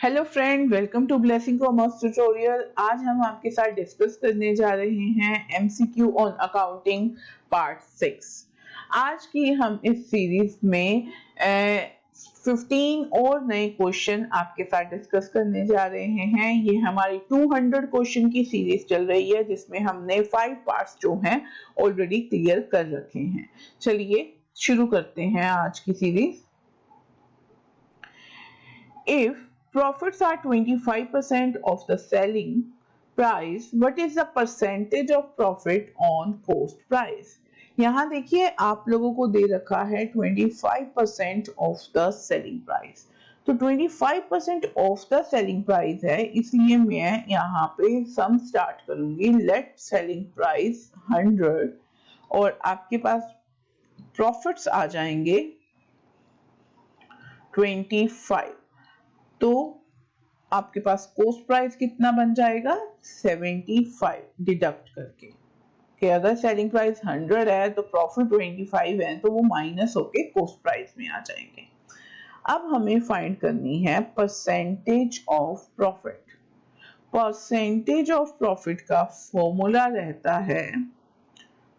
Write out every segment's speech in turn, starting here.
Hello friend, welcome to Blessing commerce tutorial. आज हम आपके साथ डिस्कस करने जा रहे हैं एमसीक्यू ऑन अकाउंटिंग पार्ट 6। आज की हम इस सीरीज में 15 और नए क्वेश्चन आपके साथ डिस्कस करने जा रहे हैं। ये हमारी 200 क्वेश्चन की सीरीज चल रही है जिसमें हमने 5 पार्ट्स जो हैं ऑलरेडी क्लियर कर रखे हैं। चलिए शुरू करते हैं आज की series. If profits are 25% of the selling price, what is the percentage of profit on cost price? यहाँ देखिए आप लोगों को दे रखा है 25% of the selling price। तो 25% of the selling price है, इसलिए मैं यहाँ पे सम स्टार्ट करूंगी। लेट सेलिंग प्राइस 100 और आपके पास प्रॉफिट्स आ जाएंगे 25। तो आपके पास कोस्ट प्राइस कितना बन जाएगा 75 डिडक्ट करके कि अगर सेलिंग प्राइस 100 है तो प्रॉफिट 25 है तो वो माइनस होके कोस्ट प्राइस में आ जाएंगे। अब हमें फाइंड करनी है percentage of profit. Percentage of profit का फॉर्मूला रहता है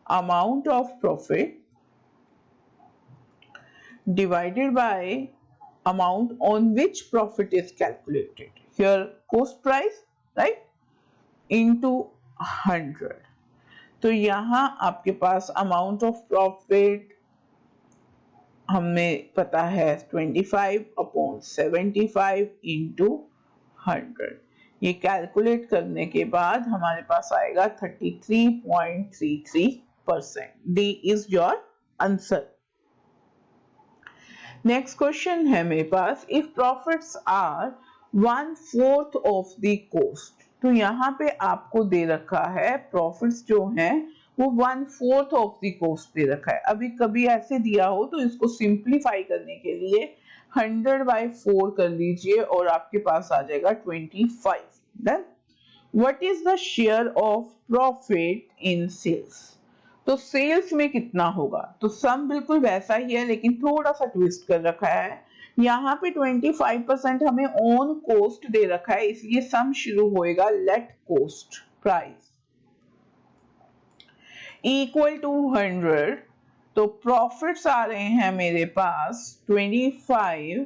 amount of profit divided by amount on which profit is calculated. Here cost price, right, into 100। तो यहाँ आपके पास amount of profit हमें पता है 25 upon 75 into 100। ये कैलकुलेट करने के बाद हमारे पास आएगा 33.33%। D is your answer। Next question है मेरे पास, if profits are 1/4 of the cost. तो यहाँ पे आपको दे रखा है प्रॉफिट्स जो हैं वो 1/4 ऑफ द कोस्ट दे रखा है। अभी कभी ऐसे दिया हो तो इसको सिंप्लीफाई करने के लिए 100/4 कर लीजिए और आपके पास आ जाएगा 25। Then what is the share of profit in sales. तो सेल्स में कितना होगा, तो सम बिल्कुल वैसा ही है लेकिन थोड़ा सा ट्विस्ट कर रखा है। यहाँ पे 25% हमें ऑन कोस्ट दे रखा है, इसलिए सम शुरू होएगा let cost price equal to 100। तो प्रॉफिट्स आ रहे हैं मेरे पास 25,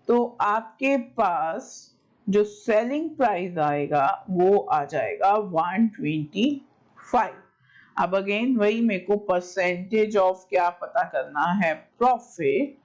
तो आपके पास जो सेलिंग प्राइस आएगा वो आ जाएगा 125। अब अगेन वही मेरे को परसेंटेज ऑफ क्या पता करना है प्रॉफिट।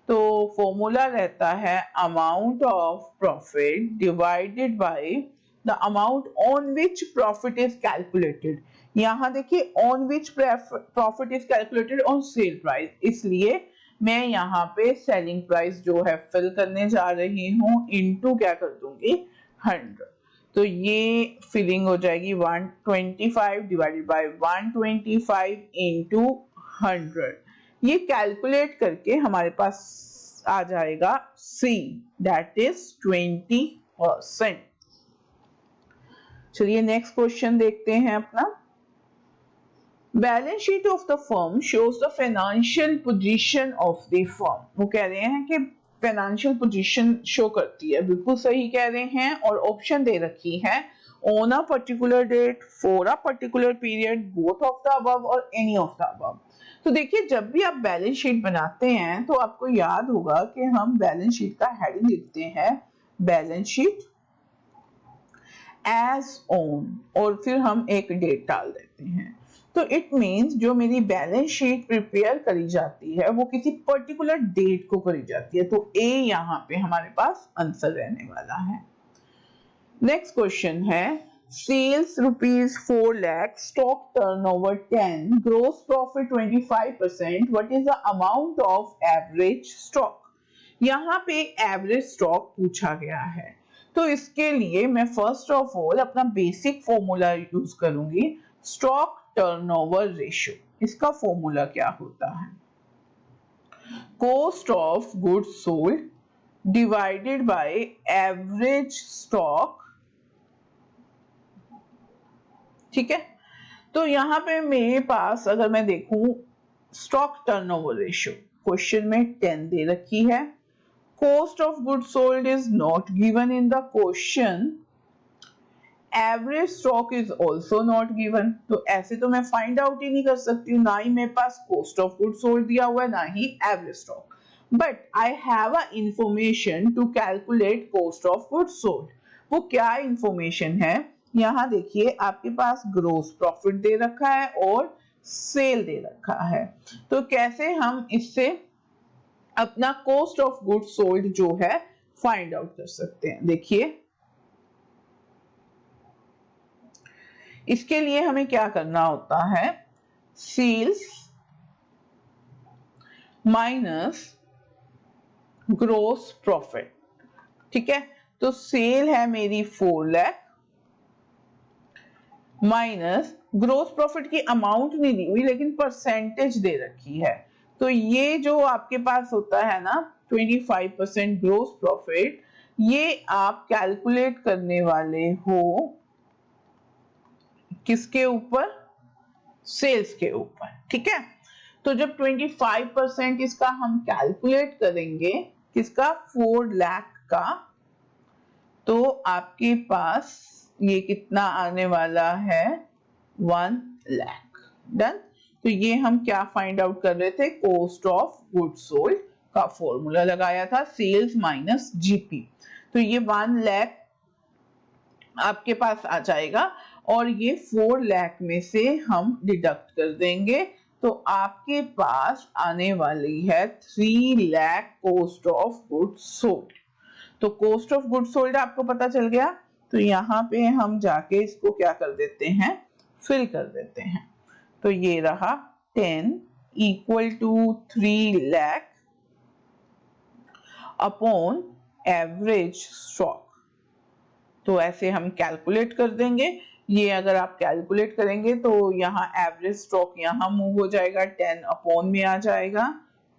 तो फॉर्मूला रहता है amount of profit divided by the amount on which profit is calculated. यहाँ देखिए on which profit is calculated on sale price, इसलिए मैं यहाँ पे सेलिंग प्राइस जो है फिल करने जा रही हूँ इनटू क्या कर दूंगी 100। तो ये फिलिंग हो जाएगी 125 डिवाइडेड बाय 125 इंटू 100। ये कैलकुलेट करके हमारे पास आ जाएगा C, दैट इज 20%। चलिए नेक्स्ट क्वेश्चन देखते हैं अपना। Balance sheet of the firm shows the financial position of the firm. वो कह रहे हैं कि फाइनेंशियल पोजीशन शो करती है, बिल्कुल सही कह रहे हैं। और ऑप्शन दे रखी है on a particular date, for a particular period, both of the above और एनी ऑफ द अबव। तो देखिए जब भी आप बैलेंस शीट बनाते हैं तो आपको याद होगा कि हम बैलेंस शीट का हेडिंग लिखते हैं बैलेंस शीट एज ऑन और फिर हम एक डेट डाल देते हैं। तो इट मींस जो मेरी बैलेंस शीट प्रिपेयर करी जाती है वो किसी पर्टिकुलर डेट को करी जाती है। तो ए यहाँ पे हमारे पास आंसर रहने वाला है। नेक्स्ट क्वेश्चन है sales ₹4 lakh, stock turnover 10, gross profit 25%, what is the amount of average stock. यहाँ पे एवरेज स्टॉक पूछा गया है तो इसके लिए मैं फर्स्ट ऑफ ऑल अपना बेसिक फॉर्मूला यूज करूंगी स्टॉक टर्नओवर रेशियो। इसका फॉर्मूला क्या होता है cost of goods sold divided by average stock. ठीक है, तो यहां पे मेरे पास अगर मैं देखूं स्टॉक टर्नओवर रेशियो क्वेश्चन में 10 दे रखी है, cost of goods sold is not given in the question, average stock is also not given, तो ऐसे तो मैं फाइंड आउट ही नहीं कर सकती हूँ, ना ही मेरे पास कॉस्ट ऑफ गुड सोल्ड दिया हुआ है ना ही average stock, but I have a information to calculate cost of good sold. वो क्या इंफॉर्मेशन है, यहाँ देखिए आपके पास ग्रोस प्रॉफिट दे रखा है और सेल दे रखा है, तो कैसे हम इससे अपना कॉस्ट ऑफ गुड सोल्ड जो है फाइंड आउट कर सकते हैं। देखिए इसके लिए हमें क्या करना होता है, सेल्स माइनस ग्रोस प्रॉफिट, ठीक है। तो सेल है मेरी 4 लाख माइनस ग्रोस प्रॉफिट की अमाउंट नहीं दी हुई लेकिन परसेंटेज दे रखी है, तो ये जो आपके पास होता है ना 25% ग्रोस प्रॉफिट, ये आप कैलकुलेट करने वाले हो किसके ऊपर, सेल्स के ऊपर, ठीक है। तो जब 25% इसका हम कैलकुलेट करेंगे किसका, 4 लाख का, तो आपके पास ये कितना आने वाला है, 1 लाख। डन। तो ये हम क्या फाइंड आउट कर रहे थे, कॉस्ट ऑफ गुड सोल्ड का फॉर्मूला लगाया था, सेल्स माइनस जीपी, तो ये 1 लाख आपके पास आ जाएगा और ये 4 लाख में से हम डिडक्ट कर देंगे, तो आपके पास आने वाली है 3 lakh cost of good sold. तो कॉस्ट ऑफ गुड सोल्ड आपको पता चल गया, तो यहाँ पे हम जाके इसको क्या कर देते हैं, फिल कर देते हैं, तो ये रहा 10 equal to 3 lakh upon average stock, तो ऐसे हम कैलकुलेट कर देंगे। ये अगर आप कैलकुलेट करेंगे तो यहाँ एवरेज स्टॉक यहाँ मूव हो जाएगा, 10 अपॉन में आ जाएगा,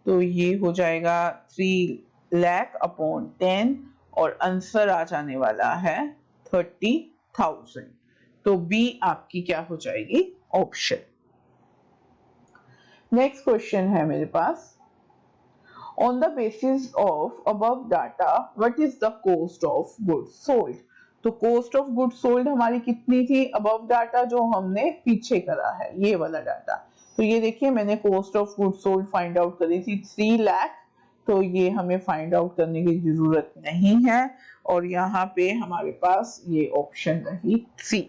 तो ये हो जाएगा 3 लाख अपॉन 10 और आंसर आ जाने वाला है 30,000। तो बी आपकी क्या हो जाएगी, ऑप्शन। नेक्स्ट क्वेश्चन है मेरे पास, on the basis of above data what is the cost of goods sold. तो कॉस्ट ऑफ गुड सोल्ड हमारी कितनी थी, अबव डाटा जो हमने पीछे करा है ये वाला डाटा, तो ये देखिए मैंने cost of good sold find out करी थी 3 लाख, तो ये हमें फाइंड आउट करने की जरूरत नहीं है और यहाँ पे हमारे पास ये ऑप्शन रही सी।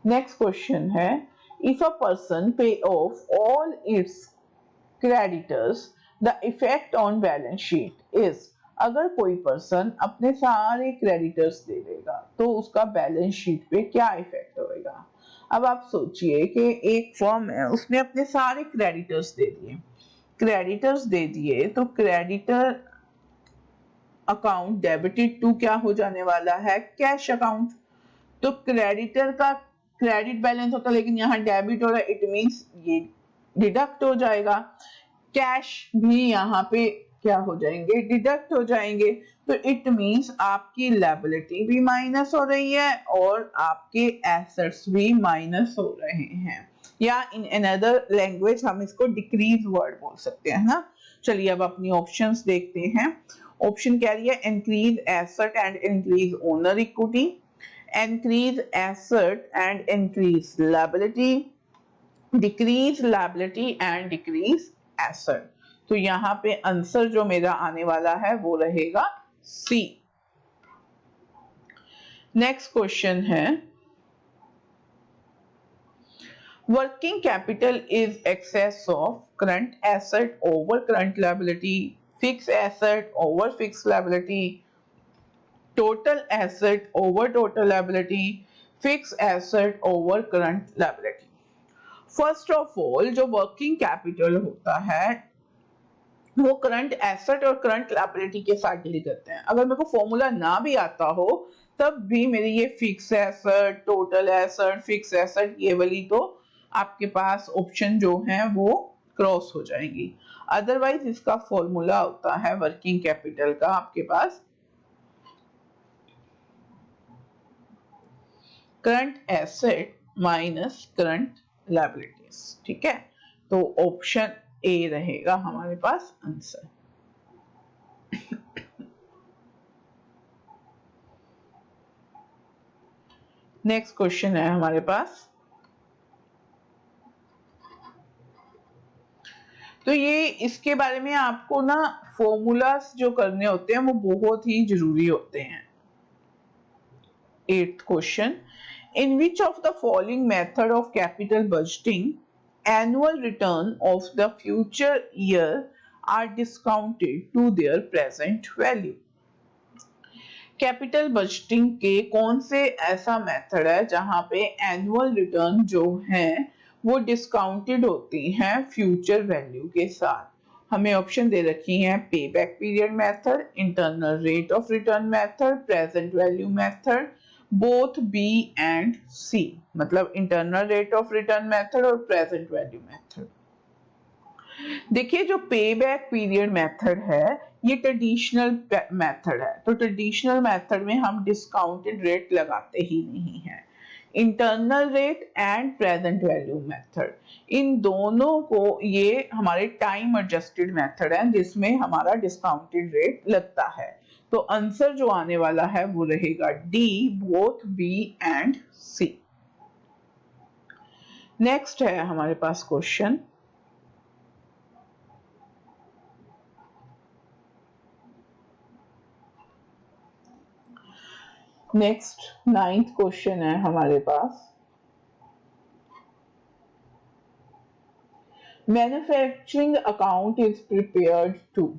नेक्स्ट क्वेश्चन है, इफ अ पर्सन पे of all it's creditors the effect on balance sheet is, अगर कोई पर्सन अपने सारे क्रेडिटर्स दे देगा तो उसका बैलेंस शीट पे क्या इफेक्ट होएगा। अब आप सोचिए कि एक फर्म है, उसने अपने सारे क्रेडिटर्स दे दिए, तो क्रेडिटर अकाउंट डेबिटेड टू क्या हो जाने वाला है, कैश अकाउंट। तो क्रेडिटर का क्रेडिट बैलेंस होता है लेकिन यहाँ डेबिट हो रहा है, इट मींस ये डिडक्ट हो जाएगा, कैश भी यहाँ पे क्या हो जाएंगे, डिडक्ट हो जाएंगे, तो इट मींस आपकी लायबिलिटी भी माइनस हो रही है और आपके एसेट्स भी माइनस हो रहे हैं, या इन अनदर लैंग्वेज हम इसको डिक्रीज वर्ड बोल सकते हैं ना। चलिए अब अपनी ऑप्शंस देखते हैं। ऑप्शन क्या रही है, increase asset and increase owner equity, increase asset and increase liability, decrease liability and decrease asset। तो यहाँ पे आंसर जो मेरा आने वाला है वो रहेगा सी। नेक्स्ट क्वेश्चन है, working capital is excess of current asset over current liability, fix asset over fix liability, total asset over total liability, fixed asset over current liability। First of all जो working capital होता है वो current asset और current liability के साथ deal करते हैं। अगर मेरे को फॉर्मूला ना भी आता हो तब भी मेरी ये fix asset, total asset, fix asset, ये वाली तो आपके पास ऑप्शन जो है वो क्रॉस हो जाएंगी। अदरवाइज इसका फॉर्मूला होता है वर्किंग कैपिटल का आपके पास current asset minus current liabilities, ठीक है। तो ऑप्शन ए रहेगा हमारे पास आंसर। नेक्स्ट क्वेश्चन है हमारे पास, तो ये इसके बारे में आपको ना फॉर्मूलास जो करने होते हैं वो बहुत ही जरूरी होते हैं। 8th question, in which of the following method of capital budgeting annual return of the future year are discounted to their present value? Capital budgeting के कौन से ऐसा मेथड है जहां पे एनुअल रिटर्न जो है वो डिस्काउंटेड होती हैं फ्यूचर वैल्यू के साथ? हमें ऑप्शन दे रखी हैं pay back period method, internal rate of return method, present value method, both B and C, मतलब internal rate of return method और प्रेजेंट वैल्यू मेथड। देखिए जो पे बैक पीरियड मेथड है ये ट्रेडिशनल मेथड है, तो ट्रेडिशनल मेथड में हम डिस्काउंटेड रेट लगाते ही नहीं है। Internal rate and present value method, इन दोनों को, ये हमारे टाइम एडजस्टेड मेथड है जिसमें हमारा डिस्काउंटेड रेट लगता है। तो आंसर जो आने वाला है वो रहेगा D, both B and C. Next है हमारे पास क्वेश्चन, नेक्स्ट 9th क्वेश्चन है हमारे पास, manufacturing account is prepared to.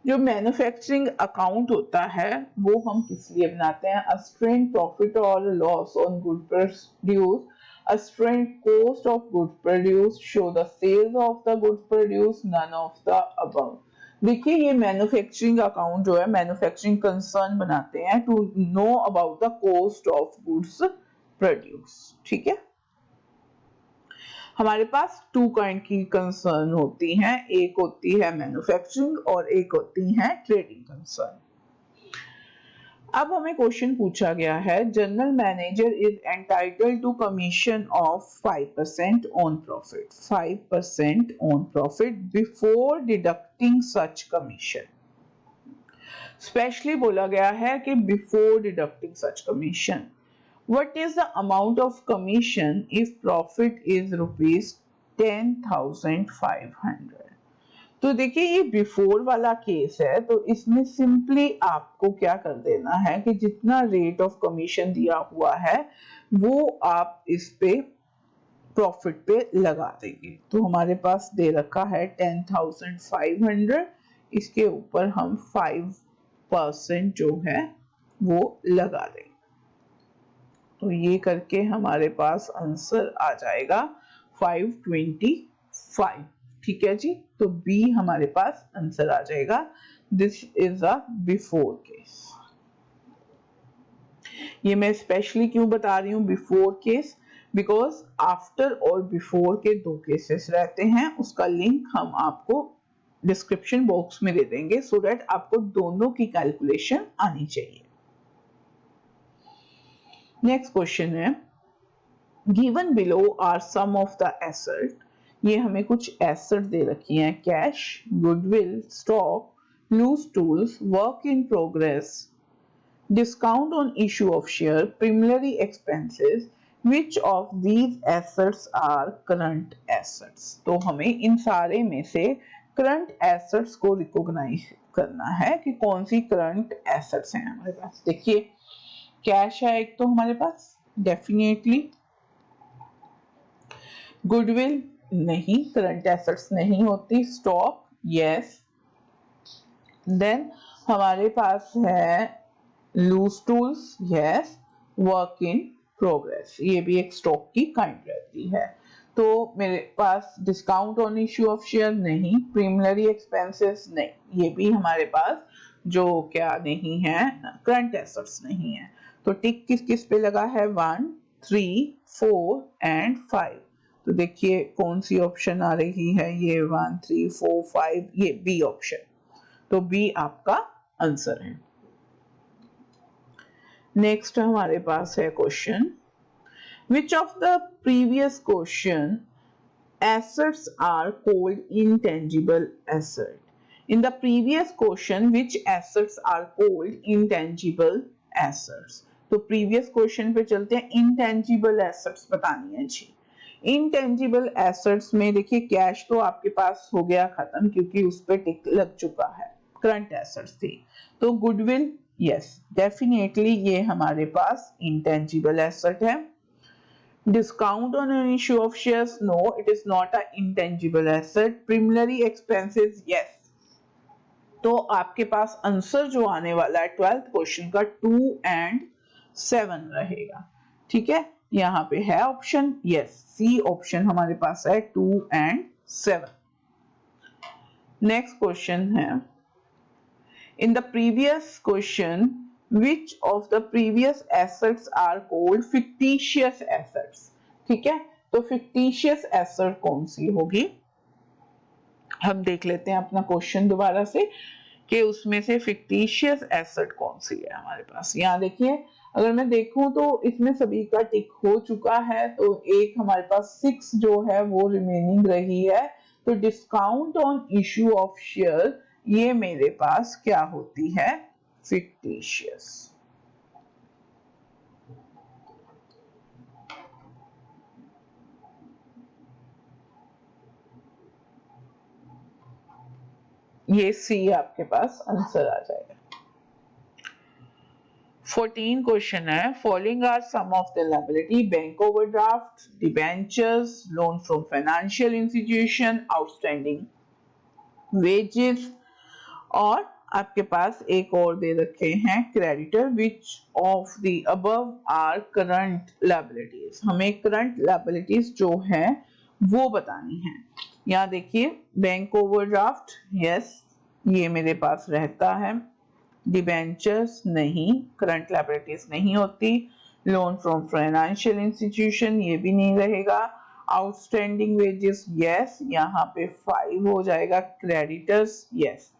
जो मैन्युफैक्चरिंग अकाउंट होता है वो हम किस लिए बनाते हैं? अस्ट्रेन प्रॉफिट और loss on good produce, ascertain cost of good produce, show the sales of the good produce, none of the above. देखिए ये मैन्युफैक्चरिंग अकाउंट जो है मैन्युफैक्चरिंग कंसर्न बनाते हैं to know about the cost of goods produce. ठीक है, हमारे पास 2 kind की कंसर्न होती हैं, एक होती है मैन्युफैक्चरिंग और एक होती है ट्रेडिंग कंसर्न। अब हमें क्वेश्चन पूछा गया है, general manager is entitled to commission of 5% on profit, 5% on profit before deducting such commission. Specially बोला गया है कि before deducting such commission. What is the amount of commission if profit is rupees 10,500? तो देखिए ये बिफोर वाला case है, तो इसमें सिंपली आपको क्या कर देना है कि जितना रेट ऑफ कमीशन दिया हुआ है वो आप इस पे प्रॉफिट पे लगा देंगे। तो हमारे पास दे रखा है 10,500, इसके ऊपर हम 5% जो है वो लगा देंगे। तो ये करके हमारे पास आंसर आ जाएगा 525। ठीक है जी, तो बी हमारे पास आंसर आ जाएगा। This is a before case. ये मैं स्पेशली क्यों बता रही हूँ बिफोर केस, बिकॉज आफ्टर और बिफोर के 2 केसेस रहते हैं, उसका लिंक हम आपको डिस्क्रिप्शन बॉक्स में दे देंगे सो दैट आपको दोनों की कैलकुलेशन आनी चाहिए। नेक्स्ट क्वेश्चन है, given below are some of the asset. ये हमें कुछ एसेट दे रखी हैं, cash, goodwill, stock, loose tools, work in progress, discount on issue of share, preliminary expenses, which of these assets are current assets. तो हमें इन सारे में से करंट एसेट्स को रिकॉग्नाइज करना है कि कौन सी करंट एसेट्स हैं हमारे पास। देखिए कैश है एक तो हमारे पास डेफिनेटली, गुडविल नहीं, करंट एसेट्स नहीं होती, स्टॉक यस, देन हमारे पास है loose tools yes, work in progress, ये भी एक स्टॉक की काइंड रहती है। तो मेरे पास discount on issue of share नहीं, प्रीमियरी एक्सपेंसेस नहीं, ये भी हमारे पास जो क्या नहीं है, करंट एसेट्स नहीं है। तो टिक किस किस पे लगा है? 1, 3, 4 एंड 5। तो देखिए कौन सी ऑप्शन आ रही है, ये 1, 3, 4, 5, ये बी ऑप्शन। तो बी आपका आंसर है। नेक्स्ट हमारे पास है question, which of the previous question assets are called intangible asset? In the previous question which assets are called intangible assets? तो प्रीवियस क्वेश्चन पे चलते हैं। इंटेंजिबल एसेट्स बतानी है जी। इंटेंजिबल एसेट्स में देखिए कैश तो आपके पास हो गया खत्म क्योंकि उस पे टिक लग चुका है, करंट एसेट्स थी। तो गुडविल, यस डेफिनेटली ये हमारे पास इंटेंजिबल एसेट है। Discount on an issue of shares, no, it is not an intangible asset. Preliminary expenses, yes. तो आपके पास आंसर जो आने वाला है 12th क्वेश्चन का 2 and 7 रहेगा। ठीक है, यहाँ पे है ऑप्शन, यस सी ऑप्शन हमारे पास है 2 and 7। नेक्स्ट क्वेश्चन है, in the previous question which of the previous assets are called fictitious assets। ठीक है, तो fictitious asset कौन सी होगी, हम देख लेते हैं अपना क्वेश्चन दोबारा से कि उसमें से fictitious asset कौन सी है हमारे पास। यहाँ देखिए, अगर मैं देखूं तो इसमें सभी का टिक हो चुका है, तो एक हमारे पास 6 जो है वो रिमेनिंग रही है। तो discount on issue of share ये मेरे पास क्या होती है, fictitious। ये सी आपके पास आंसर आ जाएगा। 14 क्वेश्चन है, following are some of the liability, bank overdraft, debentures, loan from financial institution, outstanding wages, और आपके पास एक और दे रखे हैं creditor. Which of the above are current liabilities, हमें करंट लायबिलिटीज जो है वो बतानी है। यहाँ देखिए, बैंक ओवरड्राफ्ट यस ये मेरे पास रहता है, डिबेंचर्स नहीं, करंट लायबिलिटीज नहीं होती, लोन फ्रॉम फाइनेंशियल इंस्टीट्यूशन ये भी नहीं रहेगा, आउटस्टैंडिंग वेजेस यस यहाँ पे 5 हो जाएगा, क्रेडिटर्स यस।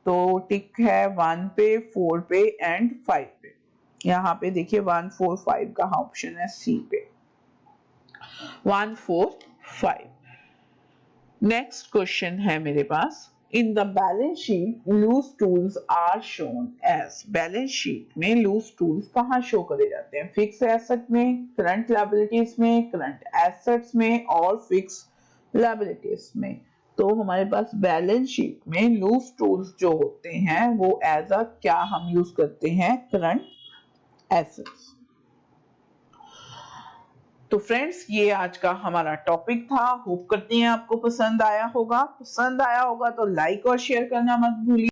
तो टिक है 1 पे, 4 पे एंड 5 पे। यहाँ पे देखिए 1 4 5 का ऑप्शन है सी पे, 1 4 5। नेक्स्ट क्वेश्चन है मेरे पास, in the balance sheet loose tools are shown as. Balance sheet में लूज टूल्स कहाँ शो करे जाते हैं, फिक्स एसेट में, करंट लायबिलिटीज में, करंट एसेट्स में और फिक्स लायबिलिटीज में। तो हमारे पास बैलेंस शीट में लूज टूल्स जो होते हैं वो एज अ क्या हम यूज करते हैं, करंट एसेट्स। तो फ्रेंड्स ये आज का हमारा टॉपिक था, होप करते हैं आपको पसंद आया होगा। पसंद आया होगा तो लाइक और शेयर करना मत भूलिए।